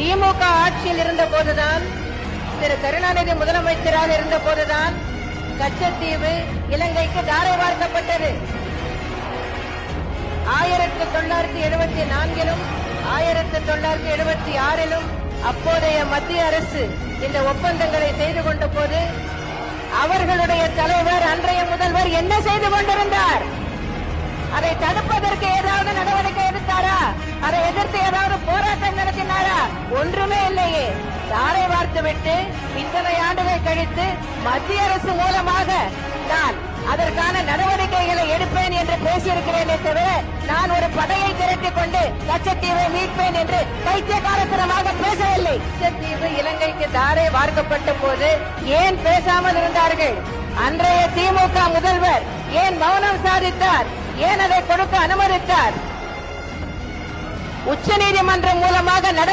திமுக ஆட்சியில் இருந்த போதுதான், திரு கருணாநிதி முதலமைச்சராக இருந்த போதுதான் கச்சத்தீவு இலங்கைக்கு தாரை வார்க்கப்பட்டது. 1974 1976 அப்போதைய மத்திய அரசு இந்த ஒப்பந்தங்களை செய்து கொண்ட போது அவர்களுடைய தலைவர் அன்றைய முதல்வர் என்ன செய்து கொண்டிருந்தார்? அதை தடுப்பதற்கு ஏதாவது நடவடிக்கை எடுத்தாரா? அதை எதிர்த்து ஏதாவது போராட்டம் நடத்தினாரா? ஒன்றுமே இல்லையே. தாரை வார்த்துவிட்டு இத்தனை ஆண்டுகள் கழித்து மத்திய அரசு மூலமாக நான் அதற்கான நடவடிக்கைகளை எடுப்பேன் என்று பேசியிருக்கிறேனே தவிர நான் ஒரு படையை திரட்டிக் கொண்டு கச்சத்தீவை மீட்பேன் என்று பைத்தியக்காரத்தனமாக பேசவில்லை. கச்சத்தீவு இலங்கைக்கு தாரை வார்க்கப்பட்ட போது ஏன் பேசாமல் இருந்தார்கள்? அன்றைய திமுக முதல்வர் ஏன் மௌனம் சாதித்தார்? ஏன் அதை கொடுக்க அனுமதித்தார்? உச்சநீதிமன்றம் மூலமாக நடவடிக்கை